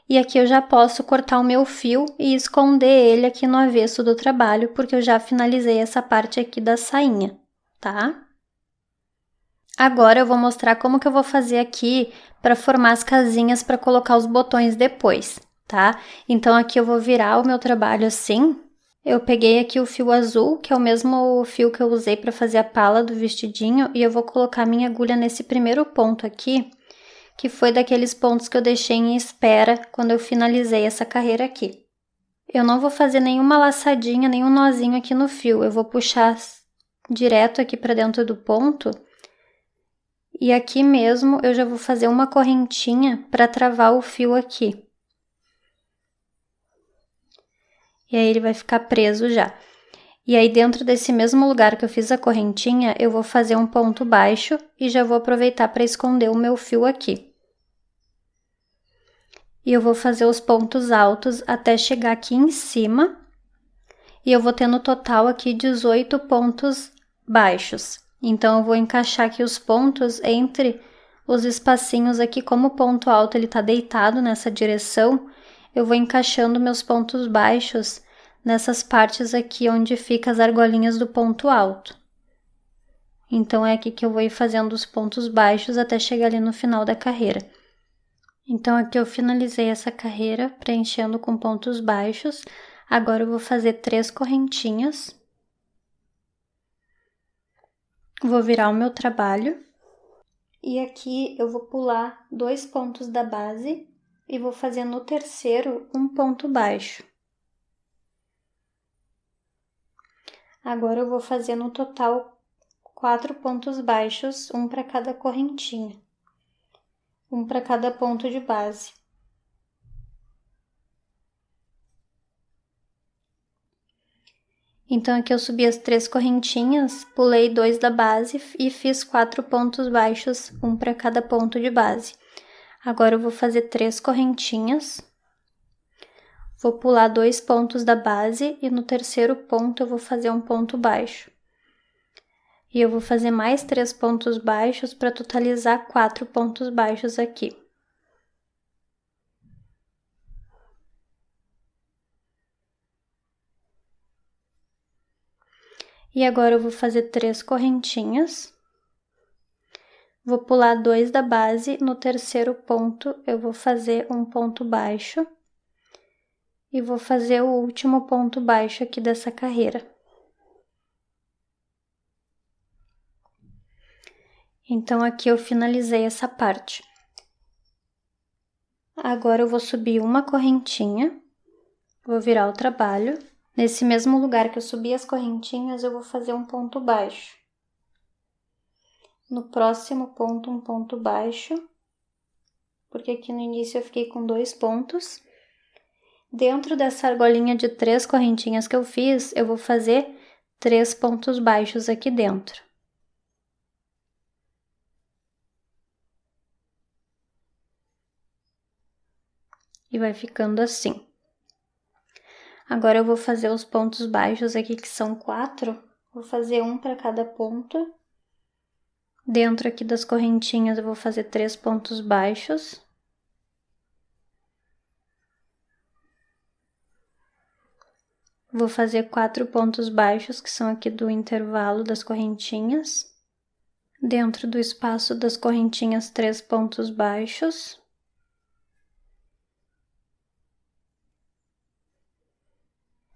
E aqui eu já posso cortar o meu fio e esconder ele aqui no avesso do trabalho, porque eu já finalizei essa parte aqui da sainha, tá? Agora eu vou mostrar como que eu vou fazer aqui para formar as casinhas para colocar os botões depois, tá? Então, aqui eu vou virar o meu trabalho assim. Eu peguei aqui o fio azul, que é o mesmo fio que eu usei para fazer a pala do vestidinho, e eu vou colocar minha agulha nesse primeiro ponto aqui, que foi daqueles pontos que eu deixei em espera quando eu finalizei essa carreira aqui. Eu não vou fazer nenhuma laçadinha, nenhum nozinho aqui no fio, eu vou puxar direto aqui para dentro do ponto, e aqui mesmo eu já vou fazer uma correntinha para travar o fio aqui. E aí ele vai ficar preso já. E aí dentro desse mesmo lugar que eu fiz a correntinha, eu vou fazer um ponto baixo e já vou aproveitar para esconder o meu fio aqui. E eu vou fazer os pontos altos até chegar aqui em cima. E eu vou ter no total aqui 18 pontos baixos. Então, eu vou encaixar aqui os pontos entre os espacinhos aqui, como o ponto alto ele tá deitado nessa direção, eu vou encaixando meus pontos baixos nessas partes aqui onde fica as argolinhas do ponto alto. Então, é aqui que eu vou ir fazendo os pontos baixos até chegar ali no final da carreira. Então, aqui eu finalizei essa carreira preenchendo com pontos baixos. Agora, eu vou fazer 3 correntinhas. Vou virar o meu trabalho. E aqui eu vou pular 2 pontos da base e vou fazer no terceiro um ponto baixo. Agora, eu vou fazer no total 4 pontos baixos, um para cada correntinha. Um para cada ponto de base. Então, aqui eu subi as 3 correntinhas, pulei 2 da base e fiz 4 pontos baixos, um para cada ponto de base. Agora, eu vou fazer 3 correntinhas, vou pular 2 pontos da base e no terceiro ponto eu vou fazer um ponto baixo. E eu vou fazer mais 3 pontos baixos para totalizar 4 pontos baixos aqui. E agora eu vou fazer 3 correntinhas, vou pular 2 da base, no terceiro ponto eu vou fazer um ponto baixo e vou fazer o último ponto baixo aqui dessa carreira. Então, aqui eu finalizei essa parte. Agora eu vou subir uma correntinha, vou virar o trabalho. Nesse mesmo lugar que eu subi as correntinhas, eu vou fazer um ponto baixo. No próximo ponto, um ponto baixo, porque aqui no início eu fiquei com 2 pontos. Dentro dessa argolinha de 3 correntinhas que eu fiz, eu vou fazer 3 pontos baixos aqui dentro. E vai ficando assim. Agora eu vou fazer os pontos baixos aqui, que são 4. Vou fazer um para cada ponto. Dentro aqui das correntinhas eu vou fazer 3 pontos baixos. Vou fazer 4 pontos baixos, que são aqui do intervalo das correntinhas. Dentro do espaço das correntinhas, 3 pontos baixos.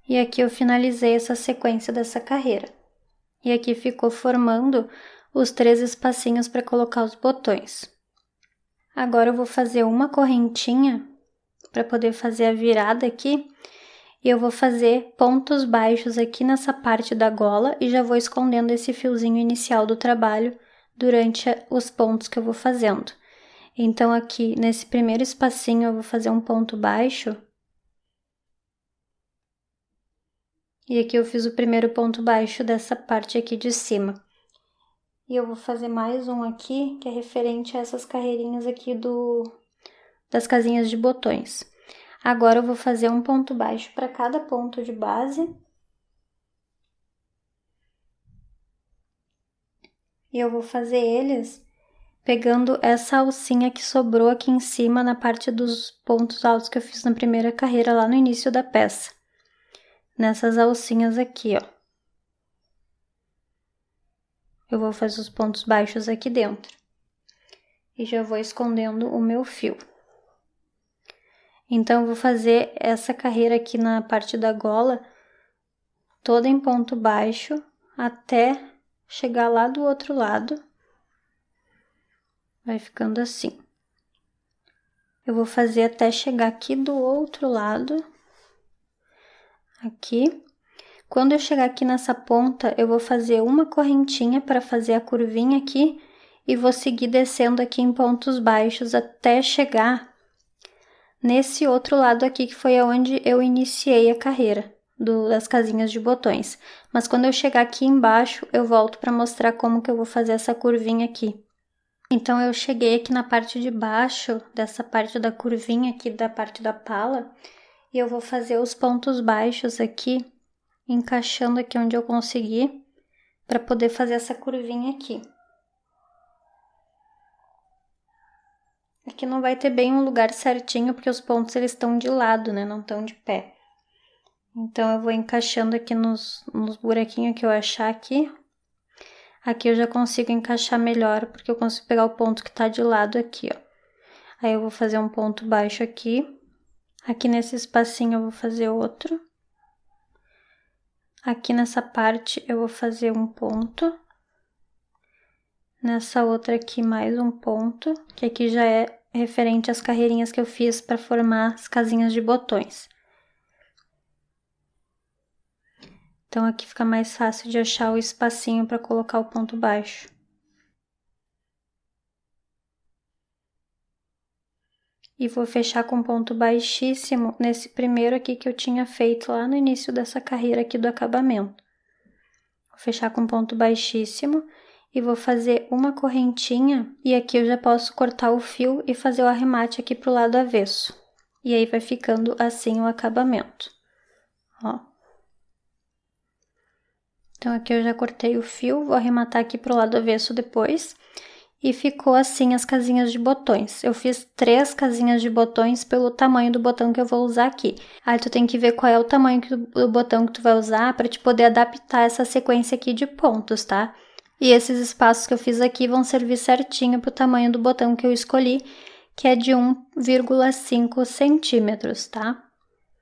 E aqui eu finalizei essa sequência dessa carreira. E aqui ficou formando os 3 espacinhos para colocar os botões. Agora eu vou fazer uma correntinha para poder fazer a virada aqui, e eu vou fazer pontos baixos aqui nessa parte da gola e já vou escondendo esse fiozinho inicial do trabalho durante os pontos que eu vou fazendo. Então aqui nesse primeiro espacinho eu vou fazer um ponto baixo. E aqui eu fiz o primeiro ponto baixo dessa parte aqui de cima. E eu vou fazer mais um aqui, que é referente a essas carreirinhas aqui das casinhas de botões. Agora eu vou fazer um ponto baixo para cada ponto de base. E eu vou fazer eles pegando essa alcinha que sobrou aqui em cima na parte dos pontos altos que eu fiz na primeira carreira lá no início da peça. Nessas alcinhas aqui, ó. Eu vou fazer os pontos baixos aqui dentro. E já vou escondendo o meu fio. Então, eu vou fazer essa carreira aqui na parte da gola, toda em ponto baixo, até chegar lá do outro lado. Vai ficando assim. Eu vou fazer até chegar aqui do outro lado. Aqui. Quando eu chegar aqui nessa ponta, eu vou fazer uma correntinha para fazer a curvinha aqui e vou seguir descendo aqui em pontos baixos até chegar nesse outro lado aqui, que foi onde eu iniciei a carreira das casinhas de botões. Mas quando eu chegar aqui embaixo, eu volto para mostrar como que eu vou fazer essa curvinha aqui. Então, eu cheguei aqui na parte de baixo, dessa parte da curvinha aqui, da parte da pala, e eu vou fazer os pontos baixos aqui, encaixando aqui onde eu conseguir, para poder fazer essa curvinha aqui. Aqui não vai ter bem um lugar certinho, porque os pontos eles estão de lado, né? Não estão de pé. Então, eu vou encaixando aqui nos buraquinhos que eu achar aqui. Aqui eu já consigo encaixar melhor, porque eu consigo pegar o ponto que tá de lado aqui, ó. Aí, eu vou fazer um ponto baixo aqui. Aqui nesse espacinho eu vou fazer outro. Aqui nessa parte eu vou fazer um ponto. Nessa outra aqui mais um ponto, que aqui já é referente às carreirinhas que eu fiz para formar as casinhas de botões. Então, aqui fica mais fácil de achar o espacinho para colocar o ponto baixo. E vou fechar com ponto baixíssimo nesse primeiro aqui que eu tinha feito lá no início dessa carreira aqui do acabamento. Vou fechar com ponto baixíssimo e vou fazer uma correntinha, e aqui eu já posso cortar o fio e fazer o arremate aqui pro lado avesso. E aí vai ficando assim o acabamento, ó. Então, aqui eu já cortei o fio, vou arrematar aqui pro lado avesso depois. E ficou assim as casinhas de botões. Eu fiz 3 casinhas de botões pelo tamanho do botão que eu vou usar aqui. Aí, tu tem que ver qual é o tamanho do botão que tu vai usar para te poder adaptar essa sequência aqui de pontos, tá? E esses espaços que eu fiz aqui vão servir certinho pro tamanho do botão que eu escolhi, que é de 1,5 centímetros, tá?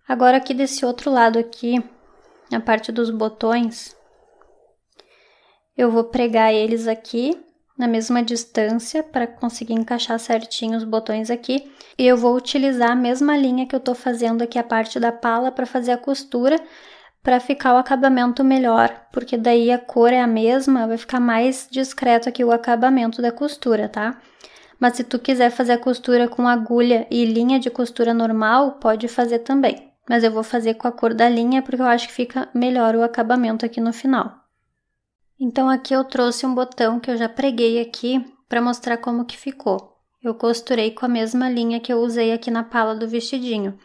Agora, aqui desse outro lado aqui, a parte dos botões, eu vou pregar eles aqui na mesma distância para conseguir encaixar certinho os botões aqui. E eu vou utilizar a mesma linha que eu tô fazendo aqui a parte da pala para fazer a costura, para ficar o acabamento melhor, porque daí a cor é a mesma, vai ficar mais discreto aqui o acabamento da costura, tá? Mas se tu quiser fazer a costura com agulha e linha de costura normal, pode fazer também. Mas eu vou fazer com a cor da linha, porque eu acho que fica melhor o acabamento aqui no final. Então, aqui eu trouxe um botão que eu já preguei aqui para mostrar como que ficou. Eu costurei com a mesma linha que eu usei aqui na pala do vestidinho.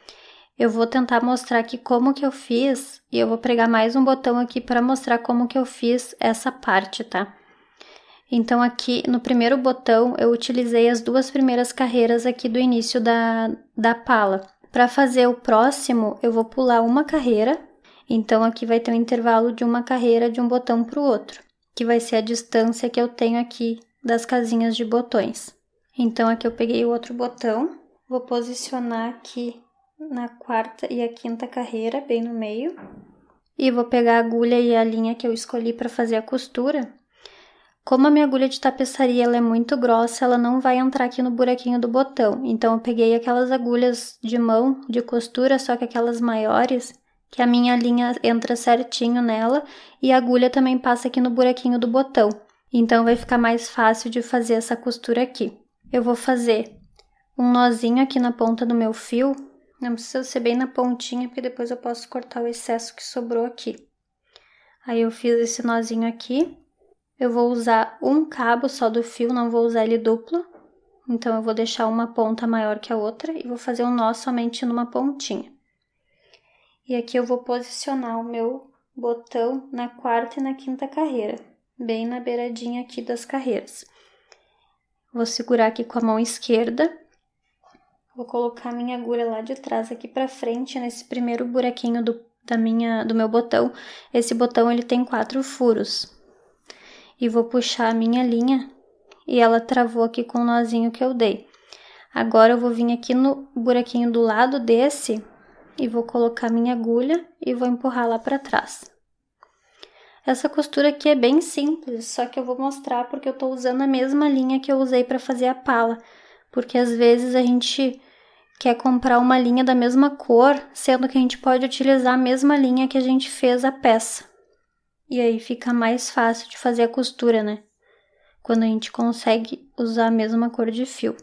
Eu vou tentar mostrar aqui como que eu fiz, e eu vou pregar mais um botão aqui para mostrar como que eu fiz essa parte, tá? Então, aqui no primeiro botão, eu utilizei as 2 primeiras carreiras aqui do início da pala. Para fazer o próximo, eu vou pular uma carreira. Então, aqui vai ter um intervalo de uma carreira de um botão para o outro, que vai ser a distância que eu tenho aqui das casinhas de botões. Então, aqui eu peguei o outro botão, vou posicionar aqui na 4ª e a 5ª carreira, bem no meio. E vou pegar a agulha e a linha que eu escolhi para fazer a costura. Como a minha agulha de tapeçaria ela é muito grossa, ela não vai entrar aqui no buraquinho do botão. Então eu peguei aquelas agulhas de mão, de costura, só que aquelas maiores, que a minha linha entra certinho nela e a agulha também passa aqui no buraquinho do botão. Então vai ficar mais fácil de fazer essa costura aqui. Eu vou fazer um nozinho aqui na ponta do meu fio. Não precisa ser bem na pontinha, porque depois eu posso cortar o excesso que sobrou aqui. Aí eu fiz esse nozinho aqui. Eu vou usar um cabo só do fio, não vou usar ele duplo. Então, eu vou deixar uma ponta maior que a outra e vou fazer um nó somente numa pontinha. E aqui eu vou posicionar o meu botão na quarta e na quinta carreira, bem na beiradinha aqui das carreiras. Vou segurar aqui com a mão esquerda. Vou colocar a minha agulha lá de trás aqui pra frente, nesse primeiro buraquinho do meu botão. Esse botão, ele tem 4 furos. E vou puxar a minha linha e ela travou aqui com o nozinho que eu dei. Agora eu vou vir aqui no buraquinho do lado desse e vou colocar minha agulha e vou empurrar lá pra trás. Essa costura aqui é bem simples, só que eu vou mostrar porque eu tô usando a mesma linha que eu usei pra fazer a pala. Porque às vezes a gente quer comprar uma linha da mesma cor, sendo que a gente pode utilizar a mesma linha que a gente fez a peça. E aí fica mais fácil de fazer a costura, né? Quando a gente consegue usar a mesma cor de fio.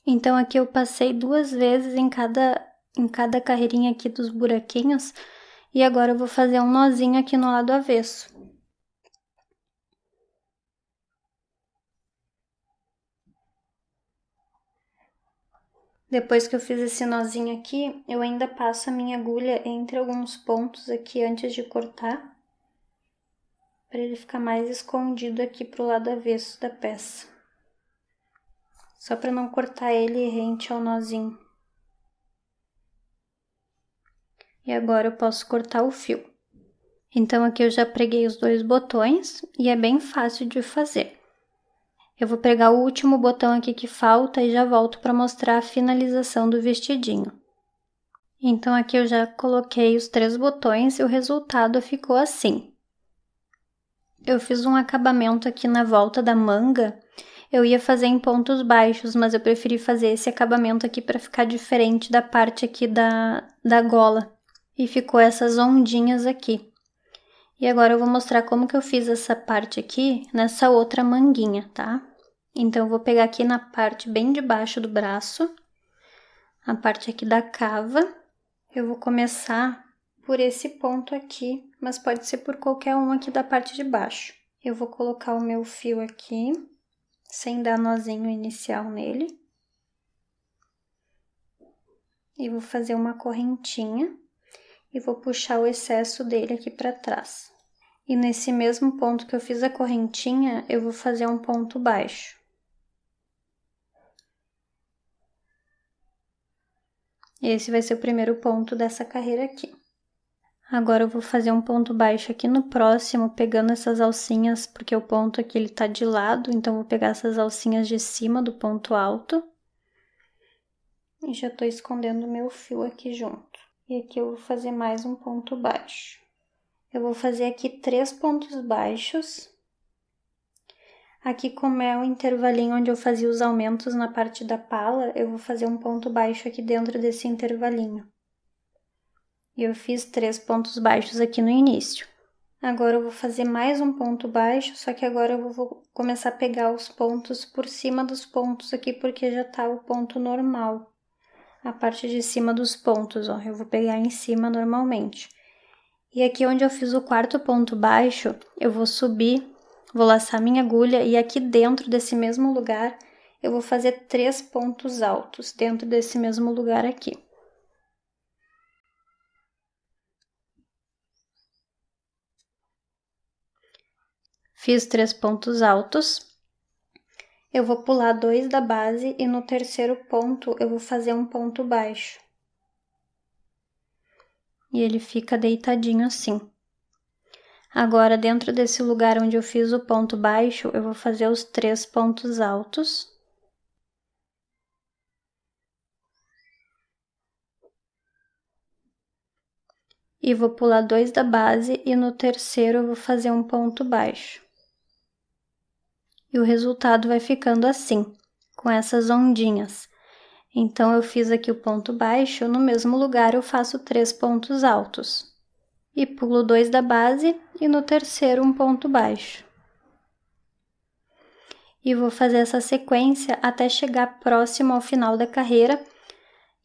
Então, aqui eu passei 2 vezes em cada carreirinha aqui dos buraquinhos. E agora eu vou fazer um nozinho aqui no lado avesso. Depois que eu fiz esse nozinho aqui, eu ainda passo a minha agulha entre alguns pontos aqui antes de cortar. Para ele ficar mais escondido aqui pro lado avesso da peça. Só para não cortar ele rente ao nozinho. E agora eu posso cortar o fio. Então, aqui eu já preguei os 2 botões e é bem fácil de fazer. Eu vou pregar o último botão aqui que falta e já volto para mostrar a finalização do vestidinho. Então, aqui eu já coloquei os 3 botões e o resultado ficou assim. Eu fiz um acabamento aqui na volta da manga. Eu ia fazer em pontos baixos, mas eu preferi fazer esse acabamento aqui para ficar diferente da parte aqui da gola. E ficou essas ondinhas aqui. E agora eu vou mostrar como que eu fiz essa parte aqui nessa outra manguinha, tá? Então, eu vou pegar aqui na parte bem de baixo do braço, a parte aqui da cava. Eu vou começar por esse ponto aqui, mas pode ser por qualquer um aqui da parte de baixo. Eu vou colocar o meu fio aqui, sem dar nozinho inicial nele. E vou fazer uma correntinha e vou puxar o excesso dele aqui pra trás. E nesse mesmo ponto que eu fiz a correntinha, eu vou fazer um ponto baixo. Esse vai ser o primeiro ponto dessa carreira aqui. Agora eu vou fazer um ponto baixo aqui no próximo, pegando essas alcinhas, porque o ponto aqui ele tá de lado, então vou pegar essas alcinhas de cima do ponto alto. E já tô escondendo o meu fio aqui junto. E aqui eu vou fazer mais um ponto baixo. Eu vou fazer aqui 3 pontos baixos. Aqui, como é o intervalinho onde eu fazia os aumentos na parte da pala, eu vou fazer um ponto baixo aqui dentro desse intervalinho. E eu fiz 3 pontos baixos aqui no início. Agora eu vou fazer mais um ponto baixo, só que agora eu vou começar a pegar os pontos por cima dos pontos aqui, porque já tá o ponto normal. A parte de cima dos pontos, ó, eu vou pegar em cima normalmente. E aqui onde eu fiz o 4º ponto baixo, eu vou subir, vou laçar minha agulha e aqui dentro desse mesmo lugar, eu vou fazer 3 pontos altos dentro desse mesmo lugar aqui. Fiz 3 pontos altos. Eu vou pular 2 da base e no 3º ponto eu vou fazer um ponto baixo. E ele fica deitadinho assim. Agora, dentro desse lugar onde eu fiz o ponto baixo, eu vou fazer os 3 pontos altos. E vou pular 2 da base e no 3º eu vou fazer um ponto baixo. e o resultado vai ficando assim, com essas ondinhas. Então, eu fiz aqui o ponto baixo, no mesmo lugar eu faço 3 pontos altos. E pulo 2 da base e no terceiro um ponto baixo. E vou fazer essa sequência até chegar próximo ao final da carreira.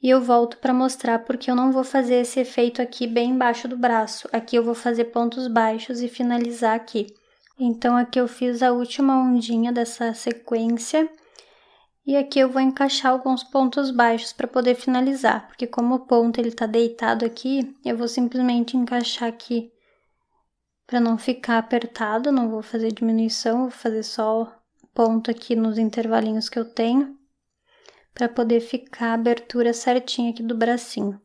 E eu volto para mostrar porque eu não vou fazer esse efeito aqui bem embaixo do braço. Aqui eu vou fazer pontos baixos e finalizar aqui. Então, aqui eu fiz a última ondinha dessa sequência. E aqui eu vou encaixar alguns pontos baixos para poder finalizar, porque como o ponto ele tá deitado aqui, eu vou simplesmente encaixar aqui para não ficar apertado, não vou fazer diminuição, vou fazer só ponto aqui nos intervalinhos que eu tenho, para poder ficar a abertura certinha aqui do bracinho.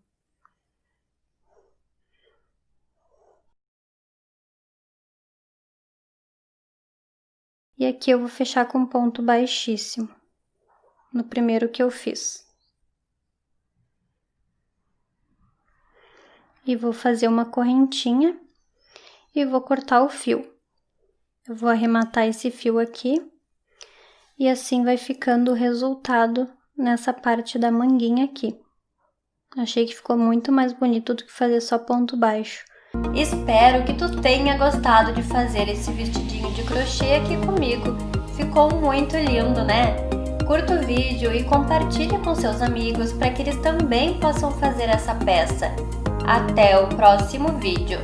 E aqui eu vou fechar com ponto baixíssimo, no primeiro que eu fiz. E vou fazer uma correntinha e vou cortar o fio. Eu vou arrematar esse fio aqui e assim vai ficando o resultado nessa parte da manguinha aqui. Achei que ficou muito mais bonito do que fazer só ponto baixo. Espero que tu tenha gostado de fazer esse vestidinho de crochê aqui comigo. Ficou muito lindo, né? Curta o vídeo e compartilhe com seus amigos para que eles também possam fazer essa peça. Até o próximo vídeo!